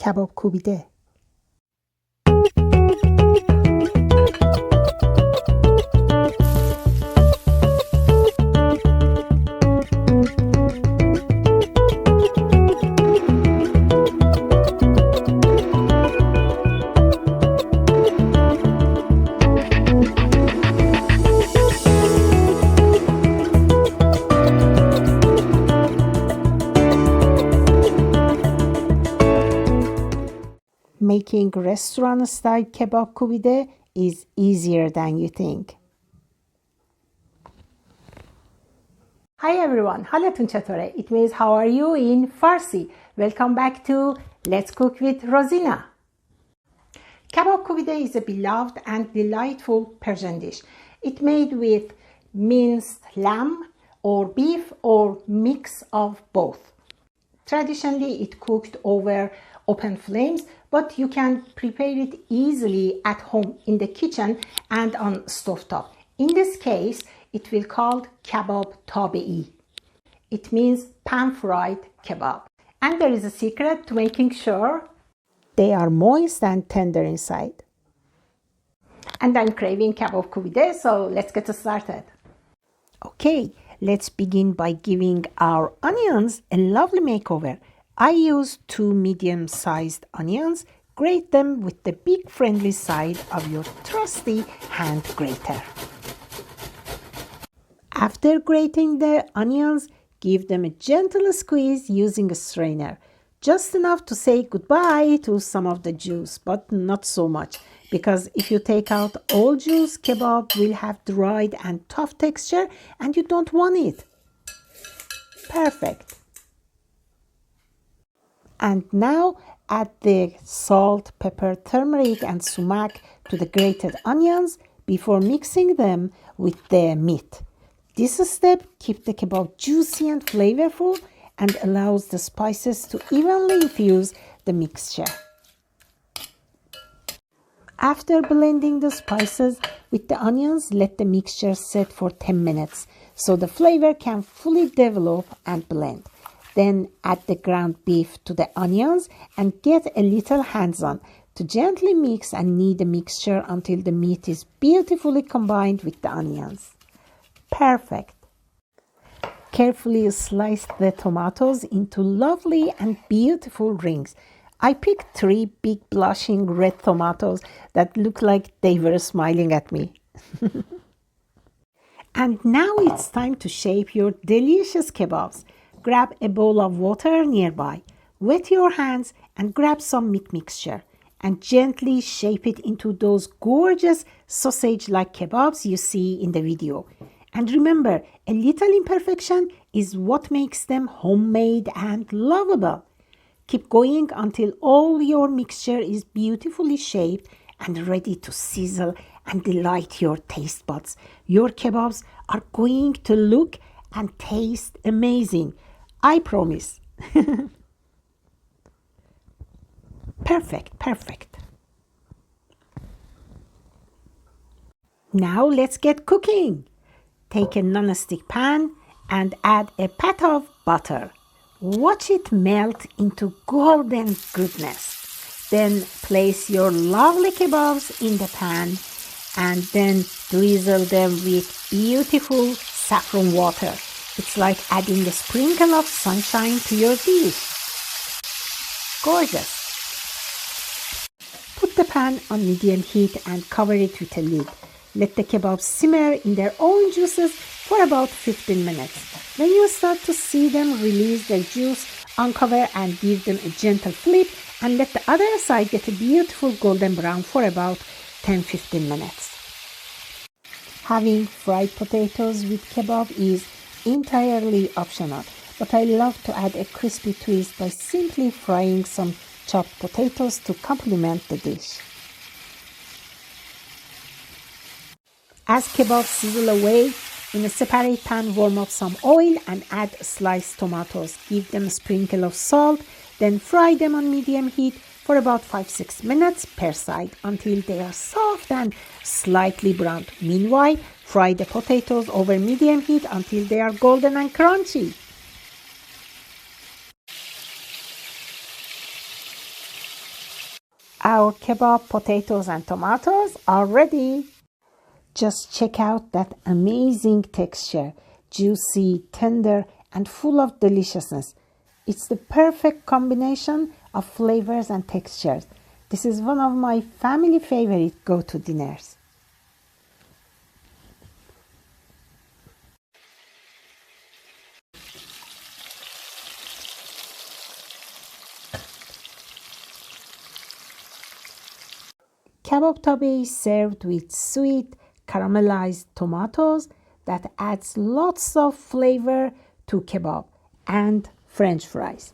Kabab Koobideh. Making restaurant-style Kabab Koobideh is easier than you think. Hi everyone, حالتون چطوره؟ It means how are you in Farsi. Welcome back to Let's Cook with Rozina. Kabab Koobideh is a beloved and delightful Persian dish. It's made with minced lamb or beef or mix of both. Traditionally, it's cooked over open flames, but you can prepare it easily at home in the kitchen and on stovetop. In this case, it will be called Kabab Tabei. It means pan-fried kebab. And there is a secret to making sure they are moist and tender inside. And I'm craving Kabab Koobideh, so let's get started. Okay, let's begin by giving our onions a lovely makeover. I use 2 medium-sized onions. Grate them with the big friendly side of your trusty hand grater. After grating the onions, give them a gentle squeeze using a strainer. Just enough to say goodbye to some of the juice, but not so much, because if you take out all juice, kebab will have dried and tough texture and you don't want it. Perfect. And now add the salt, pepper, turmeric and sumac to the grated onions before mixing them with the meat. This step keeps the kebab juicy and flavorful and allows the spices to evenly infuse the mixture. After blending the spices with the onions, let the mixture set for 10 minutes so the flavor can fully develop and blend. Then add the ground beef to the onions and get a little hands-on to gently mix and knead the mixture until the meat is beautifully combined with the onions. Perfect. Carefully slice the tomatoes into lovely and beautiful rings. I picked 3 big blushing red tomatoes that look like they were smiling at me. And now it's time to shape your delicious kebabs. Grab a bowl of water nearby. Wet your hands and grab some meat mixture and gently shape it into those gorgeous sausage-like kebabs you see in the video. And remember, a little imperfection is what makes them homemade and lovable. Keep going until all your mixture is beautifully shaped and ready to sizzle and delight your taste buds. Your kebabs are going to look and taste amazing. I promise. Perfect, perfect. Now let's get cooking. Take a non-stick pan and add a pat of butter. Watch it melt into golden goodness. Then place your lovely kebabs in the pan and then drizzle them with beautiful saffron water. It's like adding a sprinkle of sunshine to your dish. Gorgeous. Put the pan on medium heat and cover it with a lid. Let the kebabs simmer in their own juices for about 15 minutes. When you start to see them release their juice, uncover and give them a gentle flip and let the other side get a beautiful golden brown for about 10-15 minutes. Having fried potatoes with kebab is entirely optional, but I love to add a crispy twist by simply frying some chopped potatoes to complement the dish. As kebabs sizzle away, in a separate pan warm up some oil and add sliced tomatoes. Give them a sprinkle of salt, then fry them on medium heat for about 5-6 minutes per side until they are soft and slightly browned. Meanwhile, fry the potatoes over medium heat until they are golden and crunchy. Our kebab potatoes and tomatoes are ready. Just check out that amazing texture, juicy, tender, and full of deliciousness. It's the perfect combination of flavors and textures. This is one of my family favorite go-to dinners. Kabab Tabei is served with sweet, caramelized tomatoes that adds lots of flavor to kebab and French fries.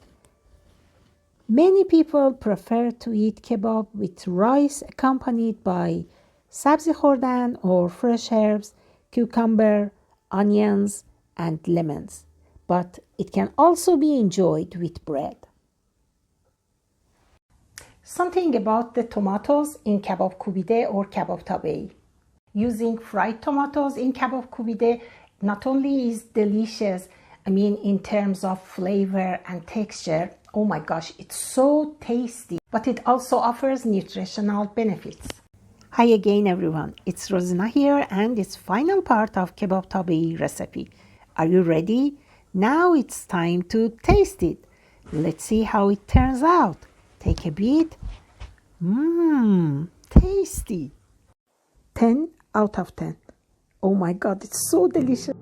Many people prefer to eat kebab with rice accompanied by sabzi khordan or fresh herbs, cucumber, onions, and lemons. But it can also be enjoyed with bread. Something about the tomatoes in Kabab Koobideh or Kabab Tabei. Using fried tomatoes in Kabab Koobideh not only is delicious, in terms of flavor and texture, oh my gosh, it's so tasty, but it also offers nutritional benefits. Hi again everyone, it's Rozina here and it's final part of Kabab Tabei recipe. Are you ready? Now it's time to taste it. Let's see how it turns out. Take a bite. Tasty. 10 out of 10. Oh my god, it's so delicious.